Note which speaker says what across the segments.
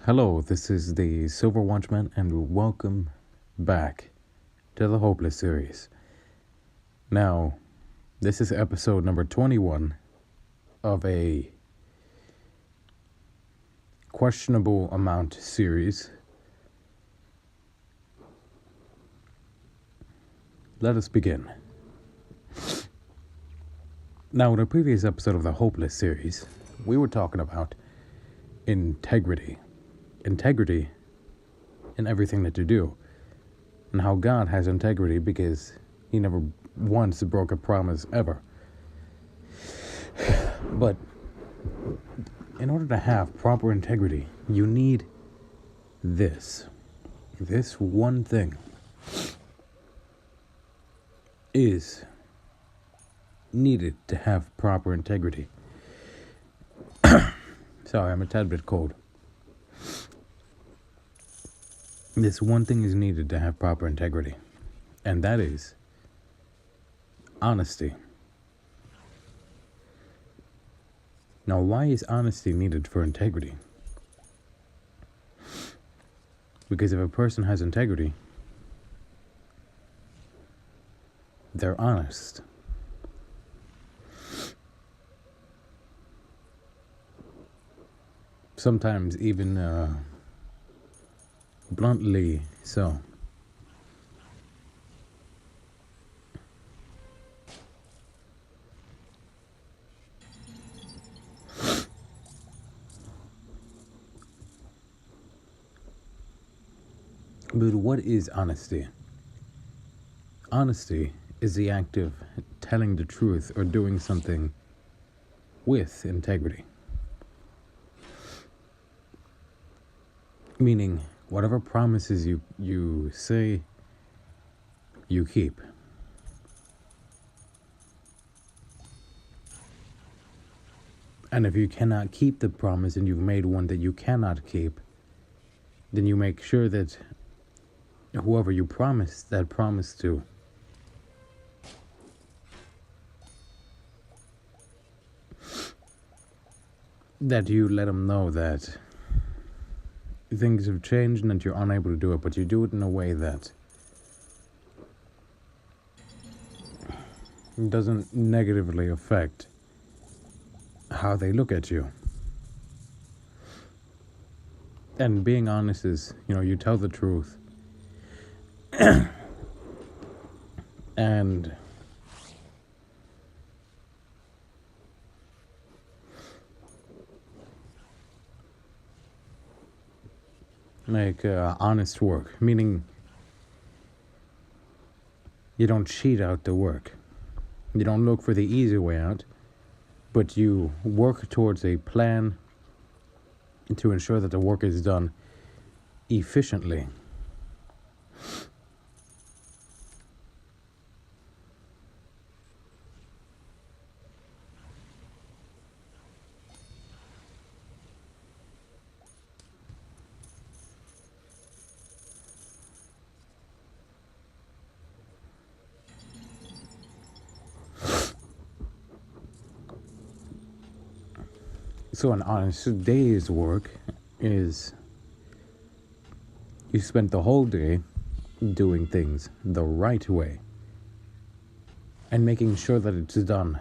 Speaker 1: Hello, this is the Silver Watchman, and welcome back to the Hopeless series. Now, this is episode number 21 of a questionable amount series. Let us begin. Now, in a previous episode of the Hopeless series, we were talking about integrity. Integrity in everything that you do, and how God has integrity because he never once broke a promise ever. But in order to have proper integrity, you need this one thing is needed to have proper integrity. Sorry, I'm a tad bit cold. This one thing is needed to have proper integrity, and that is honesty. Now, why is honesty needed for integrity? Because if a person has integrity, they're honest. Sometimes even bluntly so. But what is honesty? Honesty is the act of telling the truth or doing something with integrity. Meaning, whatever promises you say, you keep. And if you cannot keep the promise and you've made one that you cannot keep, then you make sure that whoever you promised that promise to that you let them know that things have changed and that you're unable to do it, but you do it in a way that doesn't negatively affect how they look at you. And being honest is, you tell the truth. And make honest work, meaning you don't cheat out the work. You don't look for the easy way out, but you work towards a plan to ensure that the work is done efficiently. So an honest day's work is you spent the whole day doing things the right way and making sure that it's done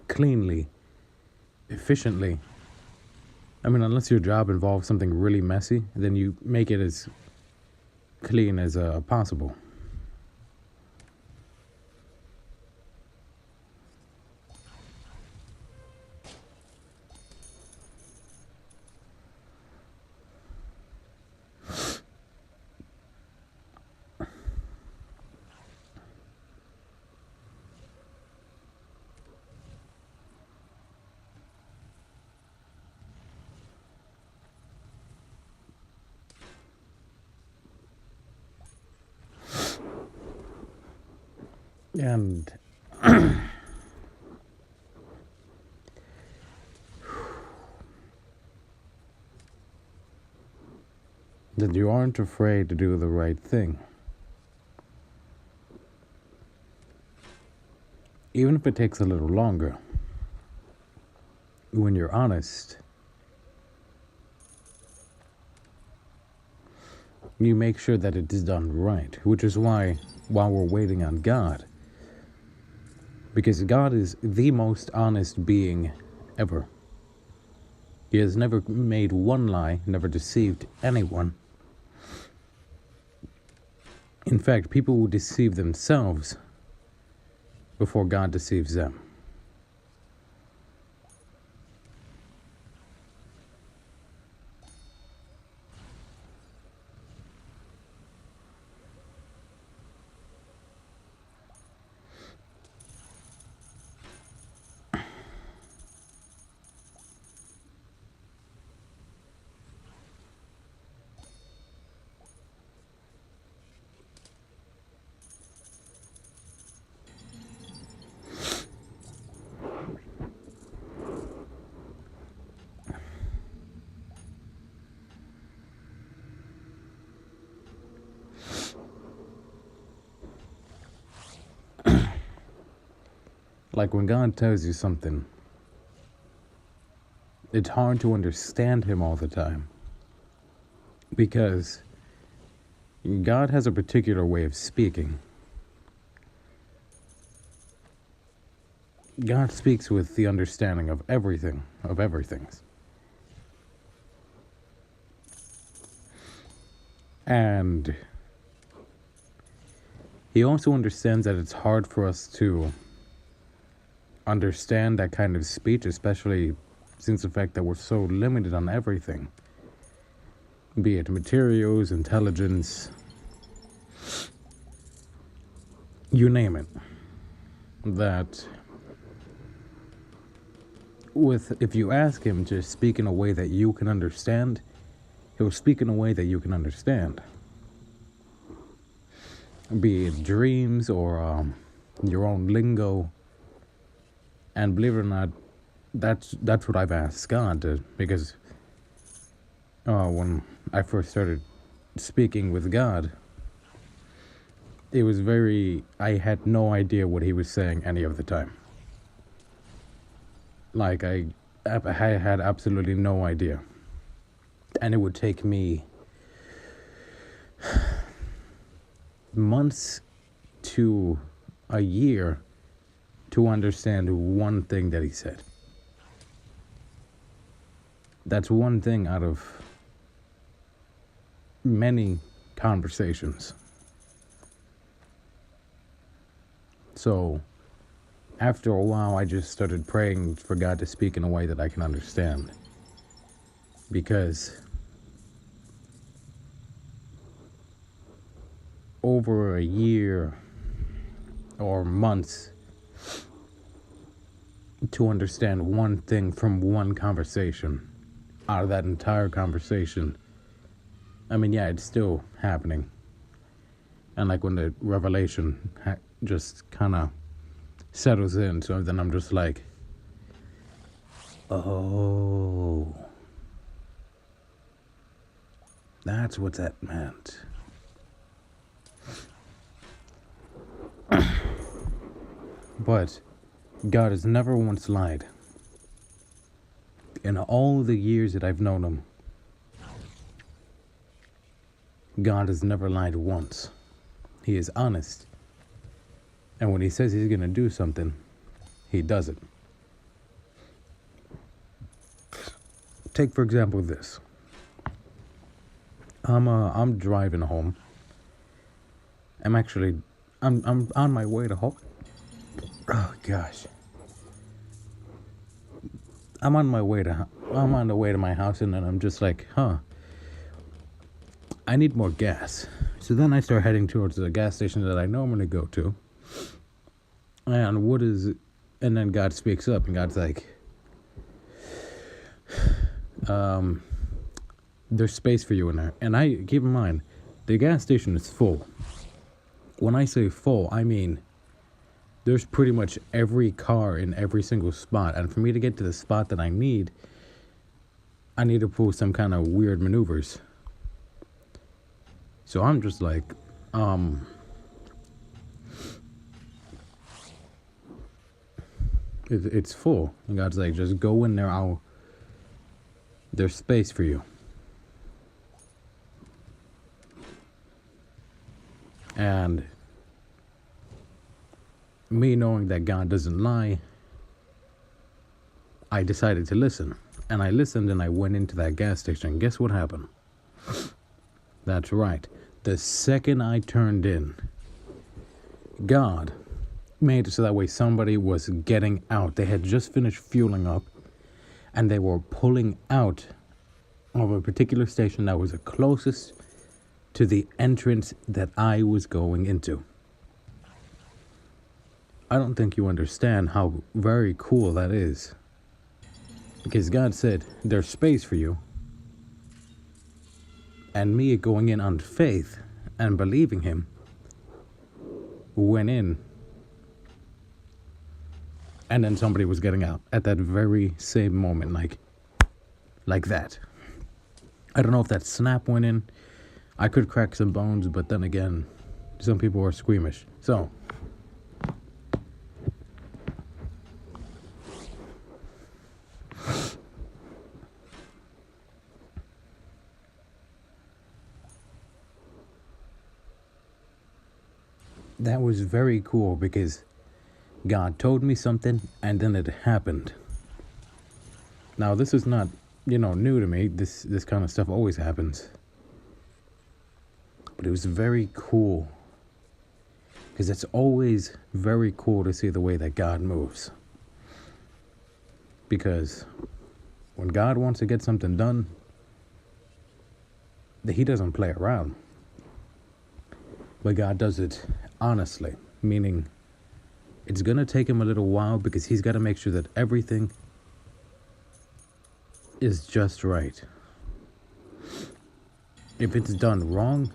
Speaker 1: cleanly, efficiently. I mean, unless your job involves something really messy, then you make it as clean as possible. And that you aren't afraid to do the right thing. Even if it takes a little longer. When you're honest, You make sure that it is done right, which is why, while we're waiting on God, because God is the most honest being ever. He has never made one lie, never deceived anyone. In fact, people will deceive themselves before God deceives them. Like when God tells you something, it's hard to understand Him all the time. Because God has a particular way of speaking. God speaks with the understanding of everything, of everythings. And He also understands that it's hard for us to understand that kind of speech, especially since the fact that we're so limited on everything. Be it materials, intelligence, you name it. That if you ask Him to speak in a way that you can understand, He'll speak in a way that you can understand. Be it dreams or your own lingo. And believe it or not, that's what I've asked God to, because when I first started speaking with God, it was I had no idea what He was saying any of the time. Like, I had absolutely no idea. And it would take me months to a year to understand one thing that He said. That's one thing out of many conversations. So, after a while, I just started praying for God to speak in a way that I can understand. Because over a year or months to understand one thing from one conversation, out of that entire conversation, I mean, yeah, it's still happening. And like when the revelation just kind of settles in, so then I'm just like, oh, that's what that meant. But God has never once lied. In all the years that I've known Him, God has never lied once. He is honest. And when He says He's going to do something, He does it. Take, for example, this. I'm driving home. I'm on my way to home. Oh gosh. I'm on the way to my house, and then I'm just like, I need more gas. So then I start heading towards the gas station that I know I'm gonna go to. And then God speaks up, and God's like, there's space for you in there. And I keep in mind, the gas station is full. When I say full, I mean there's pretty much every car in every single spot. And for me to get to the spot that I need to pull some kind of weird maneuvers. So I'm just like, it's full. And God's like, just go in there. There's space for you. And me knowing that God doesn't lie, I decided to listen. And I listened and I went into that gas station. Guess what happened? That's right. The second I turned in, God made it so that way somebody was getting out. They had just finished fueling up and they were pulling out of a particular station that was the closest to the entrance that I was going into. I don't think you understand how very cool that is. Because God said, there's space for you. And me going in on faith and believing him, went in. And then somebody was getting out at that very same moment, like that. I don't know if that snap went in. I could crack some bones, but then again, some people are squeamish. So, that was very cool because God told me something and then it happened. Now, this is not, new to me. This kind of stuff always happens. But it was very cool. Because it's always very cool to see the way that God moves. Because when God wants to get something done, he doesn't play around. But God does it honestly, meaning it's going to take him a little while because he's got to make sure that everything is just right. If it's done wrong,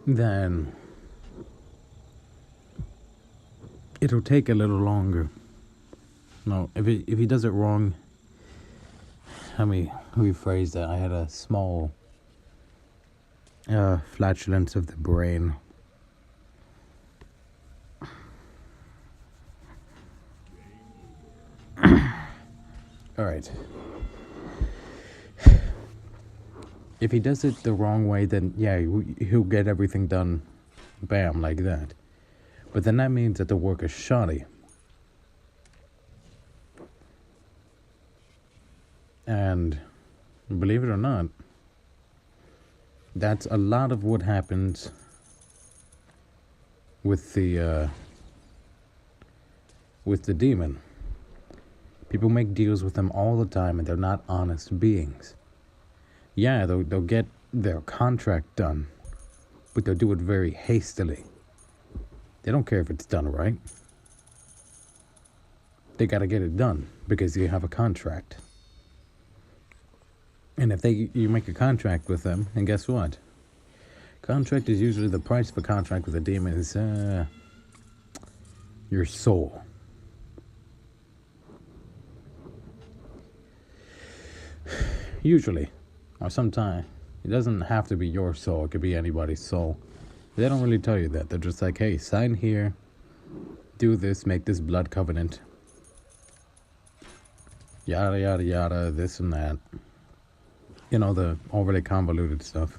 Speaker 1: then it'll take a little longer. No, if he does it wrong, let me rephrase that. I had a small flatulence of the brain. All right. If he does it the wrong way, then yeah, he'll get everything done, bam, like that. But then that means that the work is shoddy. And believe it or not, that's a lot of what happens with the demon. People make deals with them all the time, and they're not honest beings. Yeah, they'll get their contract done, but they'll do it very hastily. They don't care if it's done right. They got to get it done because you have a contract. And if you make a contract with them, and guess what? Contract is usually the price of a contract with a demon is your soul. Usually, or sometimes, it doesn't have to be your soul. It could be anybody's soul. They don't really tell you that. They're just like, hey, sign here, do this, make this blood covenant, yada, yada, yada, this and that. The overly convoluted stuff.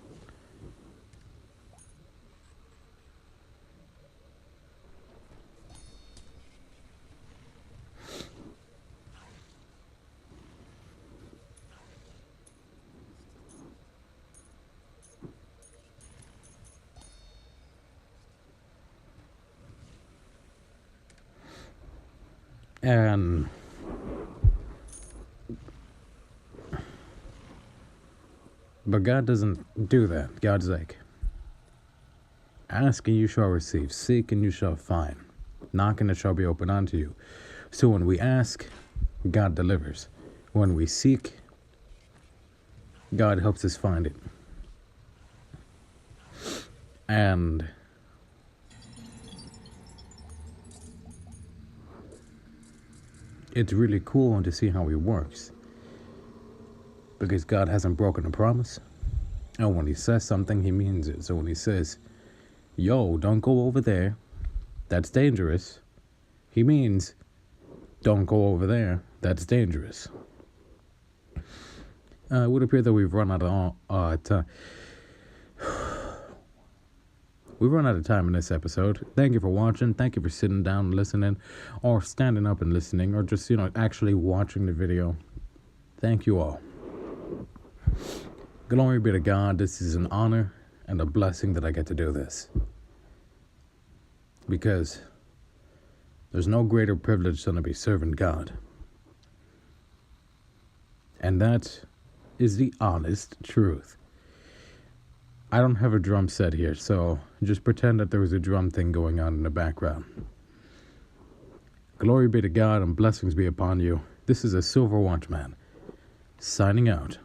Speaker 1: And but God doesn't do that. God's like, ask and you shall receive, seek and you shall find, knock and it shall be opened unto you. So when we ask, God delivers. When we seek, God helps us find it. And it's really cool to see how he works. Because God hasn't broken a promise. And when he says something, he means it. So when he says, yo, don't go over there, that's dangerous, he means, don't go over there, that's dangerous. It would appear that we've run out of time. We've run out of time in this episode. Thank you for watching. Thank you for sitting down and listening, or standing up and listening, or just, actually watching the video. Thank you all. Glory be to God. This is an honor and a blessing that I get to do this. Because there's no greater privilege than to be serving God. And that is the honest truth. I don't have a drum set here, so just pretend that there was a drum thing going on in the background. Glory be to God and blessings be upon you. This is a Silver Watchman, signing out.